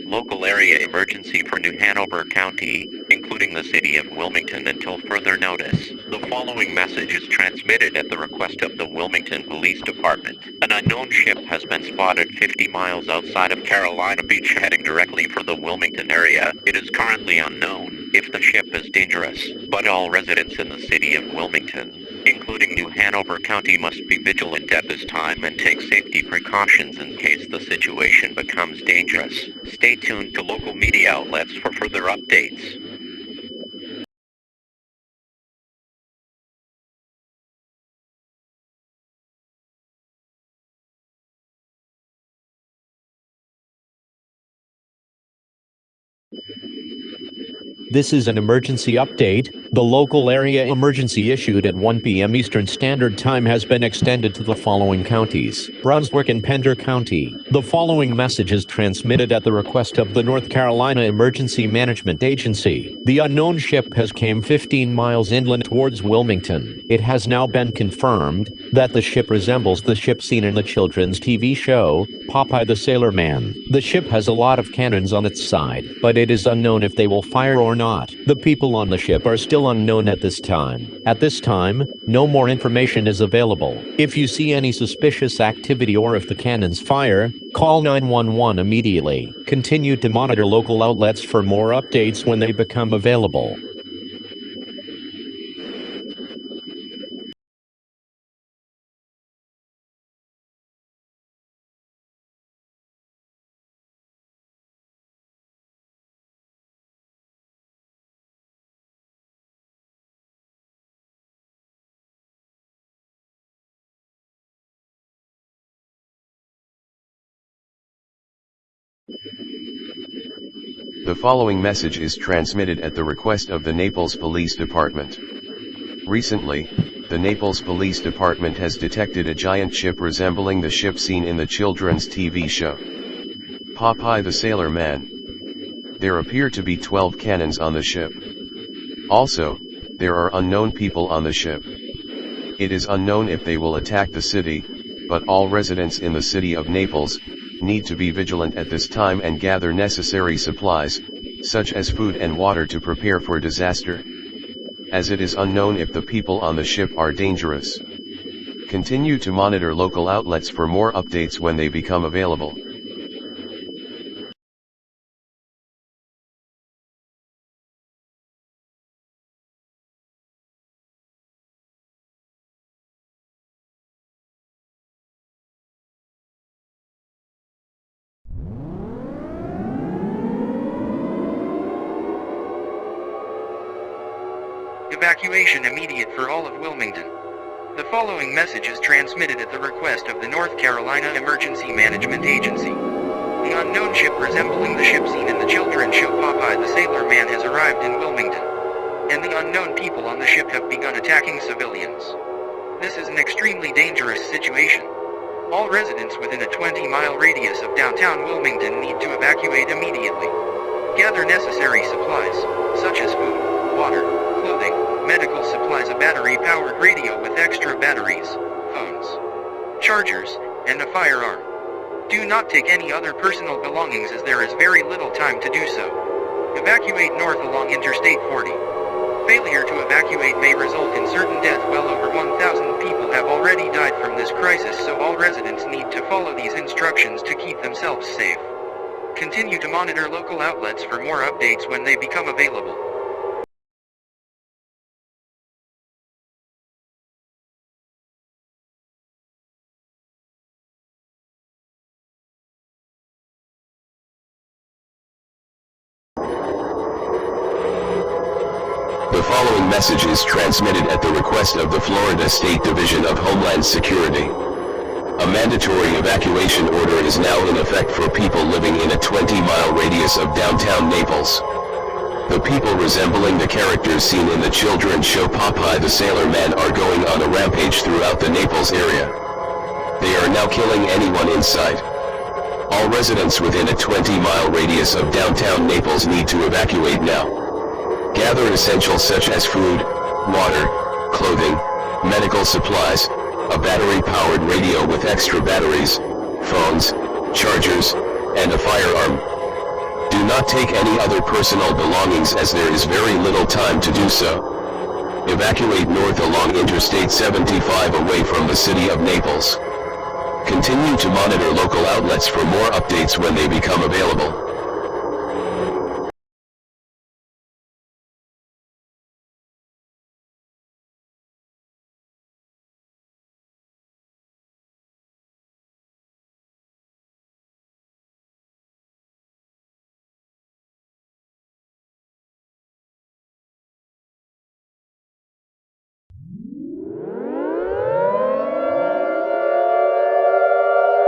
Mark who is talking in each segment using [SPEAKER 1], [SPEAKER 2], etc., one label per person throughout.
[SPEAKER 1] local area emergency for New Hanover County, including the city of Wilmington until further notice. The following message is transmitted at the request of the Wilmington Police Department. An unknown ship has been spotted 50 miles outside of Carolina Beach heading directly for the Wilmington area. It is currently unknown if the ship is dangerous, but all residents in the city of Wilmington, including New Hanover County, must be vigilant at this time and take safety precautions in case the situation becomes dangerous. Stay tuned to local media outlets for further updates.
[SPEAKER 2] This is an emergency update. The local area emergency issued at 1 p.m. Eastern Standard Time has been extended to the following counties: Brunswick and Pender County. The following message is transmitted at the request of the North Carolina Emergency Management Agency. The unknown ship has came 15 miles inland towards Wilmington. It has now been confirmed that the ship resembles the ship seen in the children's TV show, Popeye the Sailor Man. The ship has a lot of cannons on its side, but it is unknown if they will fire or not. The people on the ship are still unknown at this time. At this time, no more information is available. If you see any suspicious activity or if the cannons fire, call 911 immediately. Continue to monitor local outlets for more updates when they become available.
[SPEAKER 3] The following message is transmitted at the request of the Naples Police Department. Recently, the Naples Police Department has detected a giant ship resembling the ship seen in the children's TV show, Popeye the Sailor Man. There appear to be 12 cannons on the ship. Also, there are unknown people on the ship. It is unknown if they will attack the city, but all residents in the city of Naples need to be vigilant at this time and gather necessary supplies, such as food and water, to prepare for disaster, as it is unknown if the people on the ship are dangerous. Continue to monitor local outlets for more updates when they become available.
[SPEAKER 4] Evacuation immediate for all of Wilmington. The following message is transmitted at the request of the North Carolina Emergency Management Agency. The unknown ship resembling the ship seen in the children's show Popeye the Sailor Man has arrived in Wilmington, and the unknown people on the ship have begun attacking civilians. This is an extremely dangerous situation. All residents within a 20-mile radius of downtown Wilmington need to evacuate immediately. Gather necessary supplies, such as food, water, clothing, medical supplies, a battery-powered radio with extra batteries, phones, chargers, and a firearm. Do not take any other personal belongings as there is very little time to do so. Evacuate north along Interstate 40. Failure to evacuate may result in certain death. Well over 1,000 people have already died from this crisis, so all residents need to follow these instructions to keep themselves safe. Continue to monitor local outlets for more updates when they become available.
[SPEAKER 3] The following message is transmitted at the request of the Florida State Division of Homeland Security. A mandatory evacuation order is now in effect for people living in a 20-mile radius of downtown Naples. The people resembling the characters seen in the children's show Popeye the Sailor Man are going on a rampage throughout the Naples area. They are now killing anyone in sight. All residents within a 20-mile radius of downtown Naples need to evacuate now. Gather essentials such as food, water, clothing, medical supplies, a battery-powered radio with extra batteries, phones, chargers, and a firearm.
[SPEAKER 5] Do not take any other personal belongings as there is very little time to do so. Evacuate north along Interstate 75 away from the city of Naples. Continue to monitor local outlets for more updates when they become available.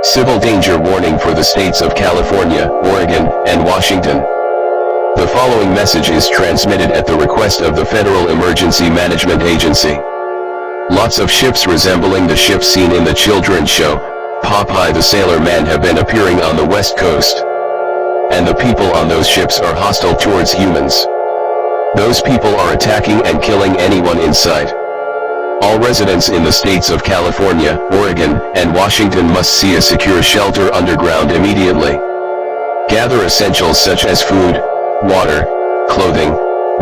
[SPEAKER 5] Civil danger warning for the states of California, Oregon, and Washington. The following message is transmitted at the request of the Federal Emergency Management Agency. Lots of ships resembling the ship seen in the children's show, Popeye the Sailor Man, have been appearing on the West Coast. And the people on those ships are hostile towards humans. Those people are attacking and killing anyone in sight. All residents in the states of California, Oregon, and Washington must see a secure shelter underground immediately. Gather essentials such as food, water, clothing,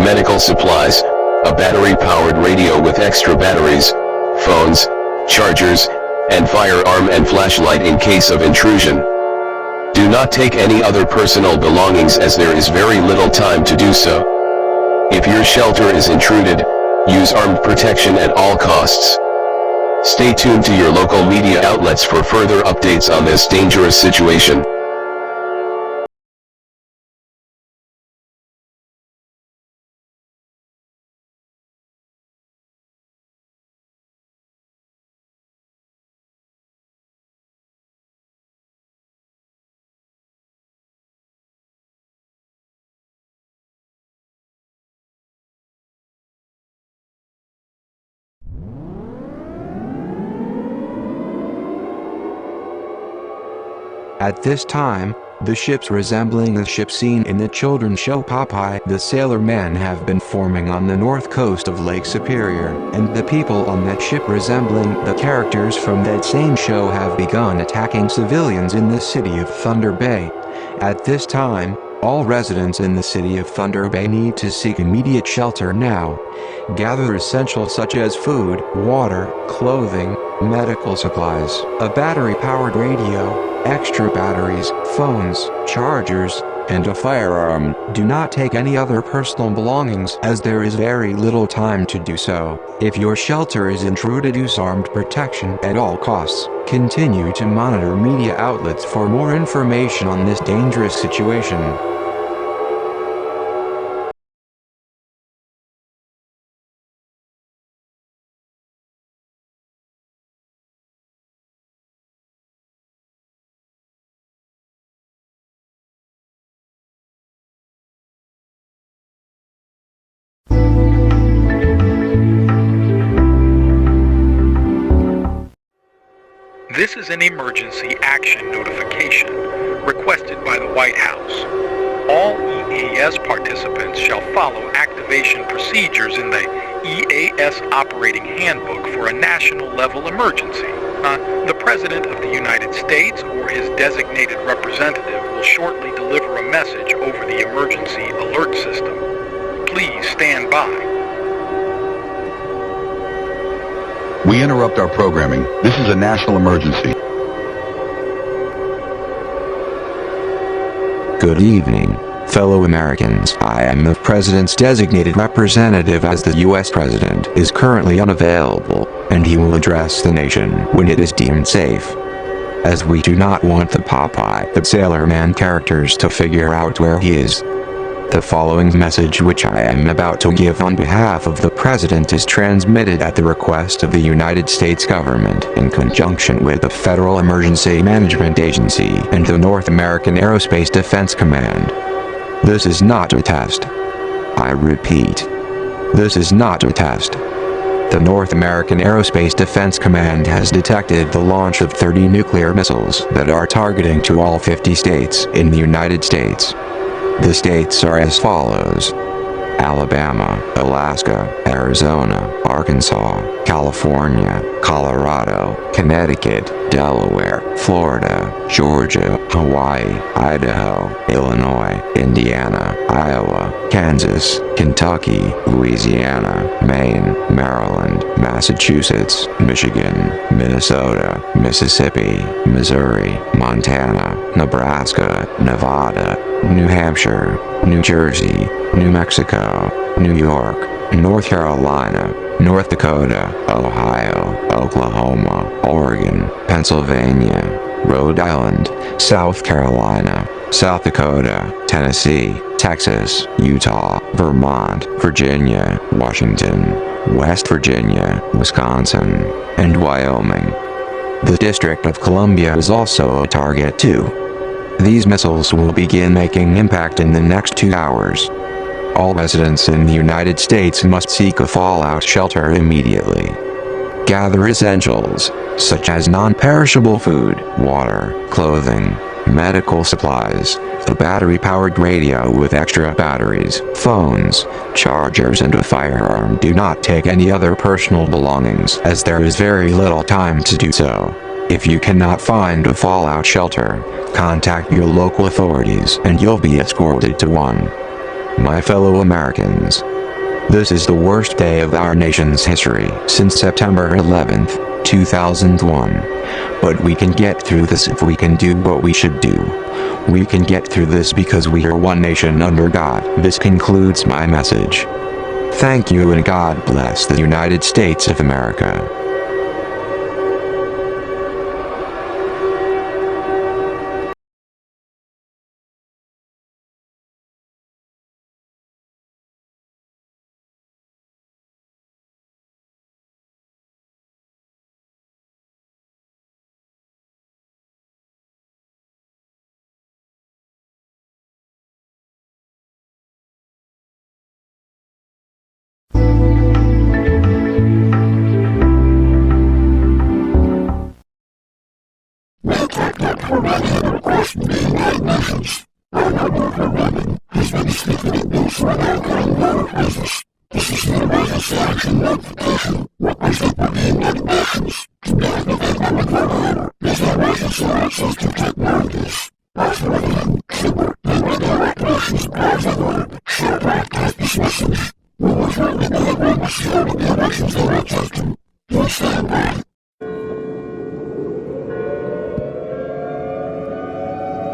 [SPEAKER 5] medical supplies, a battery-powered radio with extra batteries, phones, chargers, and firearm and flashlight in case of intrusion. Do not take any other personal belongings as there is very little time to do so. If your shelter is intruded, use armed protection at all costs. Stay tuned to your local media outlets for further updates on this dangerous situation.
[SPEAKER 6] At this time, the ships resembling the ship seen in the children's show Popeye the Sailor Man have been forming on the north coast of Lake Superior, and the people on that ship resembling the characters from that same show have begun attacking civilians in the city of Thunder Bay. At this time, all residents in the city of Thunder Bay need to seek immediate shelter now. Gather essentials such as food, water, clothing, medical supplies, a battery-powered radio, extra batteries, phones, chargers, and a firearm. Do not take any other personal belongings as there is very little time to do so. If your shelter is intruded, use armed protection at all costs. Continue to monitor media outlets for more information on this dangerous situation.
[SPEAKER 7] This is an emergency action notification requested by the White House. All EAS participants shall follow activation procedures in the EAS operating handbook for a national level emergency. The President of the United States or his designated representative will shortly deliver a message over the emergency alert system. Please stand by.
[SPEAKER 8] We interrupt our programming. This is a national emergency.
[SPEAKER 6] Good evening, fellow Americans. I am the President's designated representative as the U.S. President is currently unavailable, and he will address the nation when it is deemed safe. As we do not want the Popeye the Sailor Man characters to figure out where he is. The following message which I am about to give on behalf of the President is transmitted at the request of the United States government in conjunction with the Federal Emergency Management Agency and the North American Aerospace Defense Command. This is not a test. I repeat, this is not a test. The North American Aerospace Defense Command has detected the launch of 30 nuclear missiles that are targeting to all 50 states in the United States. The states are as follows: Alabama, Alaska, Arizona, Arkansas, California, Colorado, Connecticut, Delaware, Florida, Georgia, Hawaii, Idaho, Illinois, Indiana, Iowa, Kansas, Kentucky, Louisiana, Maine, Maryland, Massachusetts, Michigan, Minnesota, Mississippi, Missouri, Montana, Nebraska, Nevada, New Hampshire, New Jersey, New Mexico, New York, North Carolina, North Dakota, Ohio, Oklahoma, Oregon, Pennsylvania, Rhode Island, South Carolina, South Dakota, Tennessee, Texas, Utah, Vermont, Virginia, Washington, West Virginia, Wisconsin, and Wyoming. The District of Columbia is also a target too. These missiles will begin making impact in the next 2 hours. All residents in the United States must seek a fallout shelter immediately. Gather essentials, such as non-perishable food, water, clothing, medical supplies, a battery-powered radio with extra batteries, phones, chargers and a firearm. Do not take any other personal belongings as there is very little time to do so. If you cannot find a fallout shelter, contact your local authorities and you'll be escorted to one. My fellow Americans, this is the worst day of our nation's history since September 11th, 2001. But we can get through this if we can do what we should do. We can get through this because we are one nation under God. This concludes my message. Thank you and God bless the United States of America.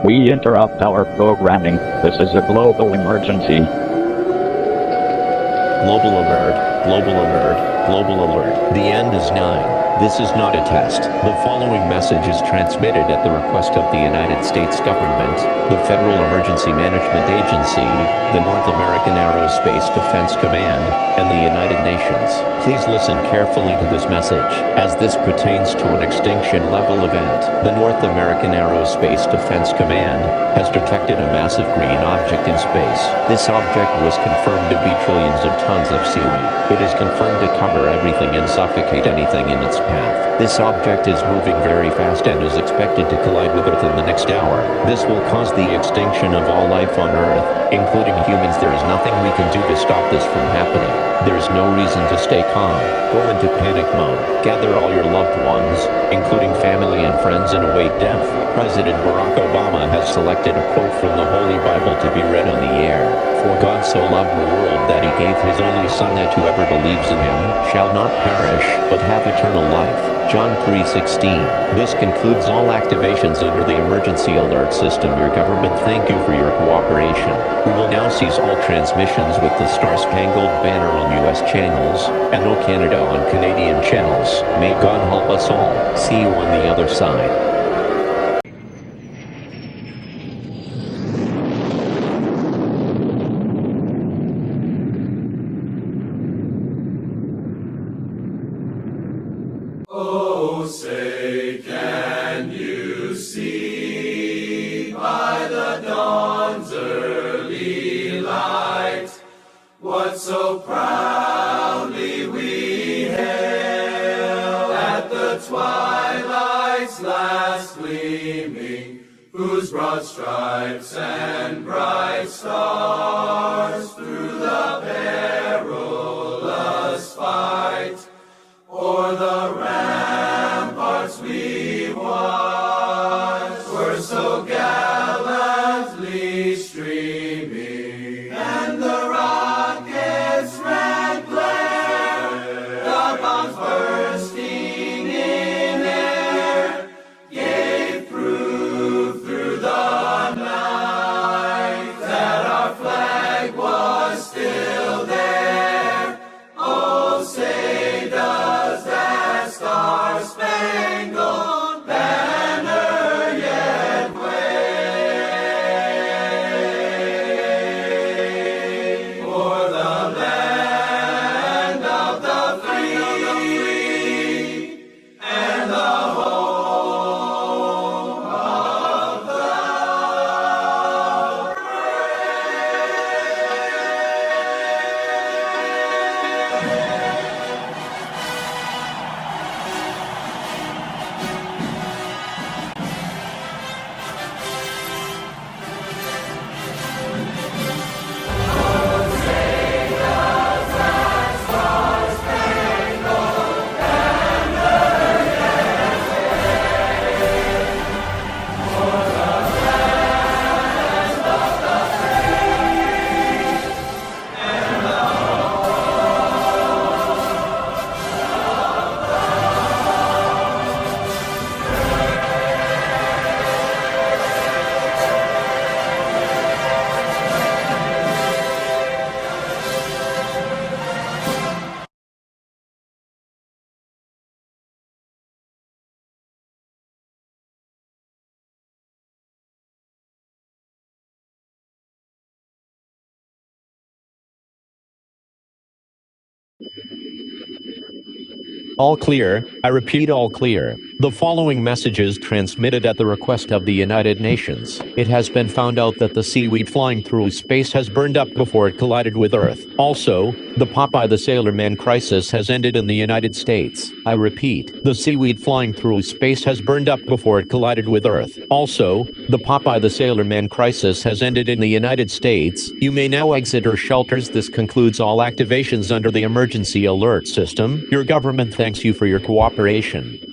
[SPEAKER 9] We interrupt our programming. This is a global emergency.
[SPEAKER 2] Global alert, global alert, global alert. The end is nigh. This is not a test. The following message is transmitted at the request of the United States government, the Federal Emergency Management Agency, the North American Aerospace Defense Command, and the United Nations. Please listen carefully to this message, as this pertains to an extinction-level event. The North American Aerospace Defense Command has detected a massive green object in space. This object was confirmed to be trillions of tons of seaweed. It is confirmed to cover everything and suffocate anything in its path. This object is moving very fast and is expected to collide with Earth in the next hour. This will cause the extinction of all life on Earth, including humans. There is nothing we can do to stop this from happening. There is no reason to stay calm. Go into panic mode. Gather all your loved ones, including family and friends, and await death. President Barack Obama has selected a quote from the Holy Bible to be read on the air. For God so loved the world that he gave his only Son, that whoever believes in him shall not perish, but have eternal life. John 3:16. This concludes all activations under the emergency alert system. Your government, thank you for your cooperation. We will now cease all transmissions with the Star-Spangled Banner on U.S. channels, and O Canada on Canadian channels. May God help us all. See you on the other side.
[SPEAKER 10] So proudly we hailed at the twilight's last gleaming, whose broad stripes and bright stars through the perilous fight. O'er the ramparts we watched were so gallantly streaming, and the rockets' red glare, the bombs bursting in air, gave proof through the night that our flag was still there. Oh, say does that star-spangled banner yet wave for the land of the free and the home of the
[SPEAKER 2] All clear. I repeat, all clear. The following message is transmitted at the request of the United Nations. It has been found out that the seaweed flying through space has burned up before it collided with Earth. Also, the Popeye the Sailor Man crisis has ended in the United States. I repeat, the seaweed flying through space has burned up before it collided with Earth. Also, the Popeye the Sailor Man crisis has ended in the United States. You may now exit your shelters. This concludes all activations under the emergency alert system. Your government thanks you for your cooperation.